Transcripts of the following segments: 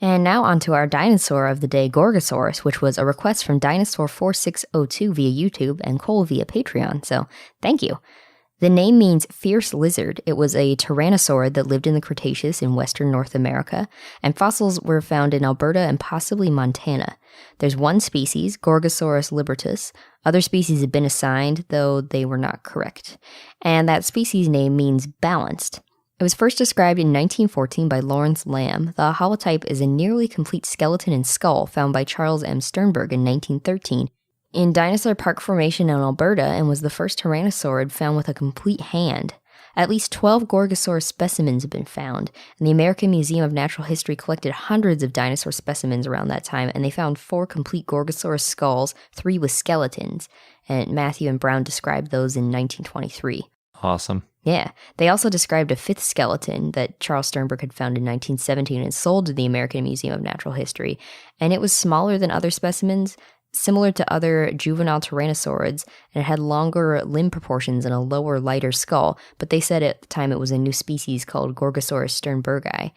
And now onto our dinosaur of the day, Gorgosaurus, which was a request from Dinosaur4602 via YouTube and Cole via Patreon, so thank you. The name means fierce lizard. It was a tyrannosaurid that lived in the Cretaceous in western North America, and fossils were found in Alberta and possibly Montana. There's one species, Gorgosaurus libratus. Other species have been assigned, though they were not correct. And that species name means balanced. It was first described in 1914 by Lawrence Lambe. The holotype is a nearly complete skeleton and skull found by Charles M. Sternberg in 1913 in Dinosaur Park Formation in Alberta, and was the first tyrannosaurid found with a complete hand. At least 12 Gorgosaurus specimens have been found, and the American Museum of Natural History collected hundreds of dinosaur specimens around that time, and they found 4 complete Gorgosaurus skulls, 3 with skeletons, and Matthew and Brown described those in 1923. Awesome. Yeah. They also described a 5th skeleton that Charles Sternberg had found in 1917 and sold to the American Museum of Natural History, and it was smaller than other specimens, similar to other juvenile tyrannosaurids, and it had longer limb proportions and a lower, lighter skull, but they said at the time it was a new species called Gorgosaurus sternbergi,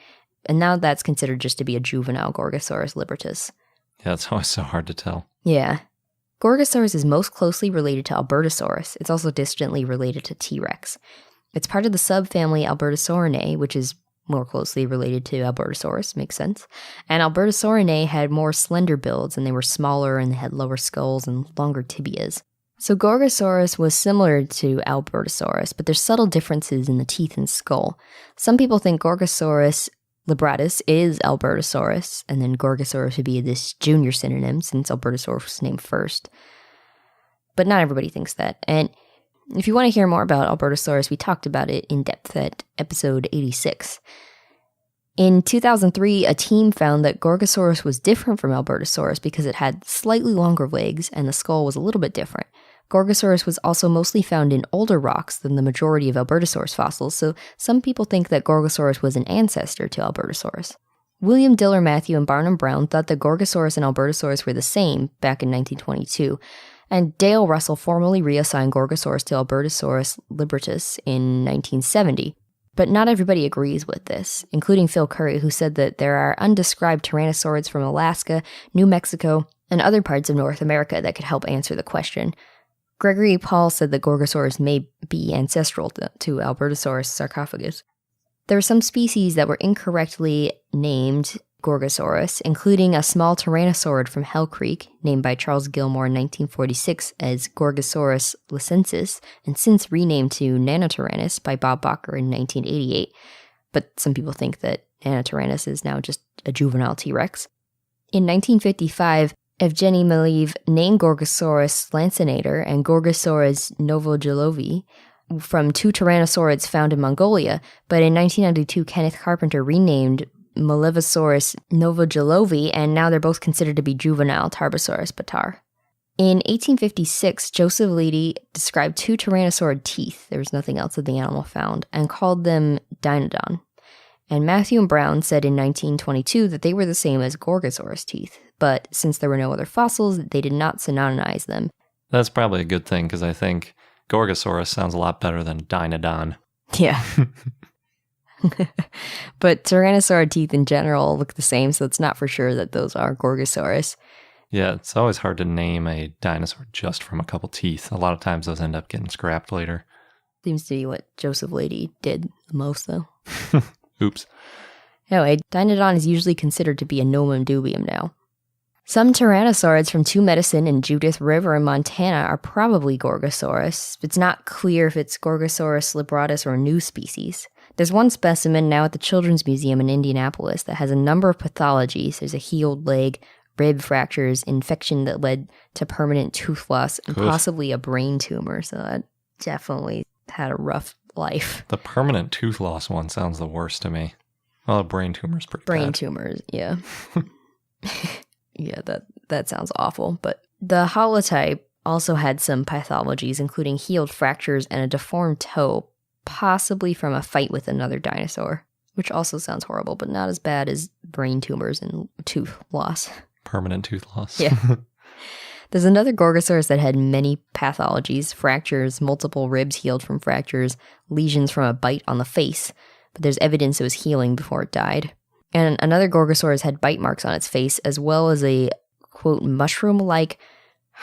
and now that's considered just to be a juvenile Gorgosaurus libratus. Yeah, it's always so hard to tell. Yeah. Gorgosaurus is most closely related to Albertosaurus. It's also distantly related to T-Rex. It's part of the subfamily Albertosaurinae, which is more closely related to Albertosaurus, makes sense. And Albertosaurinae had more slender builds, and they were smaller, and they had lower skulls and longer tibias. So Gorgosaurus was similar to Albertosaurus, but there's subtle differences in the teeth and skull. Some people think Gorgosaurus libratus is Albertosaurus, and then Gorgosaurus would be this junior synonym, since Albertosaurus was named first. But not everybody thinks that, and if you want to hear more about Albertosaurus, we talked about it in depth at episode 86. In 2003, a team found that Gorgosaurus was different from Albertosaurus because it had slightly longer legs and the skull was a little bit different. Gorgosaurus was also mostly found in older rocks than the majority of Albertosaurus fossils, so some people think that Gorgosaurus was an ancestor to Albertosaurus. William Diller Matthew and Barnum Brown thought that Gorgosaurus and Albertosaurus were the same back in 1922. And Dale Russell formally reassigned Gorgosaurus to Albertosaurus libratus in 1970. But not everybody agrees with this, including Phil Curry, who said that there are undescribed tyrannosaurids from Alaska, New Mexico, and other parts of North America that could help answer the question. Gregory Paul said that Gorgosaurus may be ancestral to Albertosaurus sarcophagus. There are some species that were incorrectly named Gorgosaurus, including a small tyrannosaurid from Hell Creek, named by Charles Gilmore in 1946 as Gorgosaurus licensis, and since renamed to Nanotyrannus by Bob Bacher in 1988. But some people think that Nanotyrannus is now just a juvenile T-Rex. In 1955, Evgeny Maleev named Gorgosaurus lancinator and Gorgosaurus novogelovi from 2 tyrannosaurids found in Mongolia, but in 1992, Kenneth Carpenter renamed Malevosaurus novogelovi, and now they're both considered to be juvenile Tarbosaurus batar. In 1856, Joseph Leidy described 2 tyrannosaurid teeth, there was nothing else that the animal found, and called them Dinodon. And Matthew and Brown said in 1922 that they were the same as Gorgosaurus teeth, but since there were no other fossils, they did not synonymize them. That's probably a good thing, because I think Gorgosaurus sounds a lot better than Dinodon. Yeah. But Tyrannosaurid teeth in general look the same, so it's not for sure that those are Gorgosaurus. Yeah, it's always hard to name a dinosaur just from a couple teeth. A lot of times those end up getting scrapped later. Seems to be what Joseph Leidy did the most, though. Oops. Anyway, Dinodon is usually considered to be a nomen dubium now. Some tyrannosaurids from Two Medicine and Judith River in Montana are probably Gorgosaurus. It's not clear if it's Gorgosaurus libratus or a new species. There's one specimen now at the Children's Museum in Indianapolis that has a number of pathologies. There's a healed leg, rib fractures, infection that led to permanent tooth loss, and possibly a brain tumor. So that definitely had a rough life. The permanent tooth loss one sounds the worst to me. Well, a brain tumor's pretty bad. Brain tumors, yeah. Yeah, that sounds awful. But the holotype also had some pathologies, including healed fractures and a deformed toe, possibly from a fight with another dinosaur, which also sounds horrible, but not as bad as brain tumors and tooth loss. Permanent tooth loss. Yeah. There's another Gorgosaurus that had many pathologies, fractures, multiple ribs healed from fractures, lesions from a bite on the face, but there's evidence it was healing before it died. And another Gorgosaurus had bite marks on its face, as well as a, quote, mushroom-like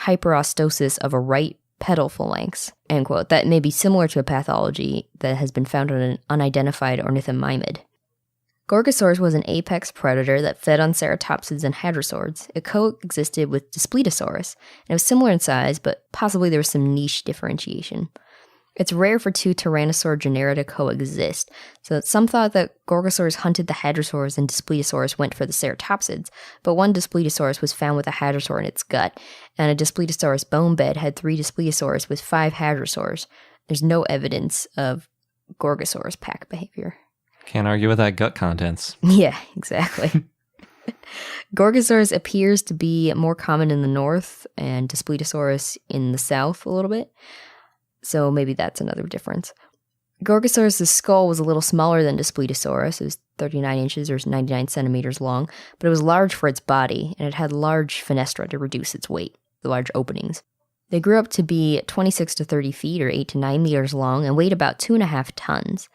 hyperostosis of a right pedal phalanx, end quote, that may be similar to a pathology that has been found on an unidentified ornithomimid. Gorgosaurus was an apex predator that fed on ceratopsids and hadrosaurids. It coexisted with Daspletosaurus, and it was similar in size, but possibly there was some niche differentiation. It's rare for two tyrannosaur genera to coexist, so some thought that Gorgosaurus hunted the hadrosaurs and Daspletosaurus went for the ceratopsids, but one Daspletosaurus was found with a hadrosaur in its gut, and a Daspletosaurus bone bed had 3 Daspletosaurus with 5 hadrosaurs. There's no evidence of Gorgosaurus pack behavior. Can't argue with that gut contents. Yeah, exactly. Gorgosaurus appears to be more common in the north and Daspletosaurus in the south a little bit. So maybe that's another difference. Gorgosaurus' skull was a little smaller than Daspletosaurus. It was 39 inches or 99 centimeters long, but it was large for its body, and it had large fenestra to reduce its weight, the large openings. They grew up to be 26 to 30 feet or 8 to 9 meters long and weighed about 2.5 tons.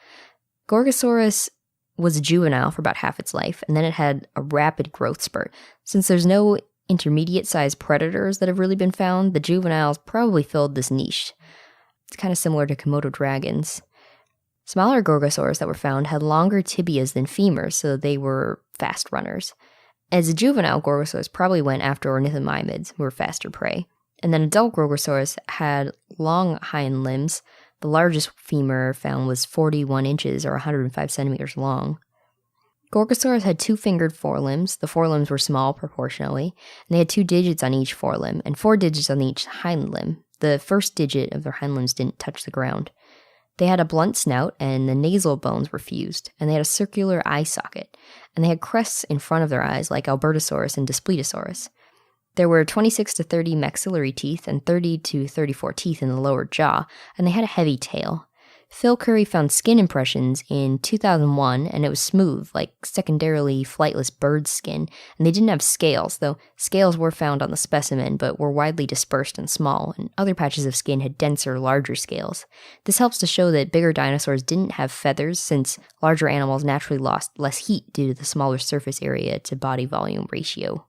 Gorgosaurus was a juvenile for about half its life, and then it had a rapid growth spurt. Since there's no intermediate-sized predators that have really been found, the juveniles probably filled this niche. It's kind of similar to Komodo dragons. Smaller Gorgosaurs that were found had longer tibias than femurs, so they were fast runners. As a juvenile, Gorgosaurus probably went after ornithomimids, who were faster prey. And then adult Gorgosaurus had long hind limbs. The largest femur found was 41 inches or 105 centimeters long. Gorgosaurus had 2-fingered forelimbs. The forelimbs were small proportionally, and they had 2 digits on each forelimb and 4 digits on each hind limb. The first digit of their hind limbs didn't touch the ground. They had a blunt snout, and the nasal bones were fused, and they had a circular eye socket, and they had crests in front of their eyes like Albertosaurus and Daspletosaurus. There were 26 to 30 maxillary teeth and 30 to 34 teeth in the lower jaw, and they had a heavy tail. Phil Curry found skin impressions in 2001, and it was smooth, like secondarily flightless bird skin, and they didn't have scales, though scales were found on the specimen, but were widely dispersed and small, and other patches of skin had denser, larger scales. This helps to show that bigger dinosaurs didn't have feathers, since larger animals naturally lost less heat due to the smaller surface area to body volume ratio.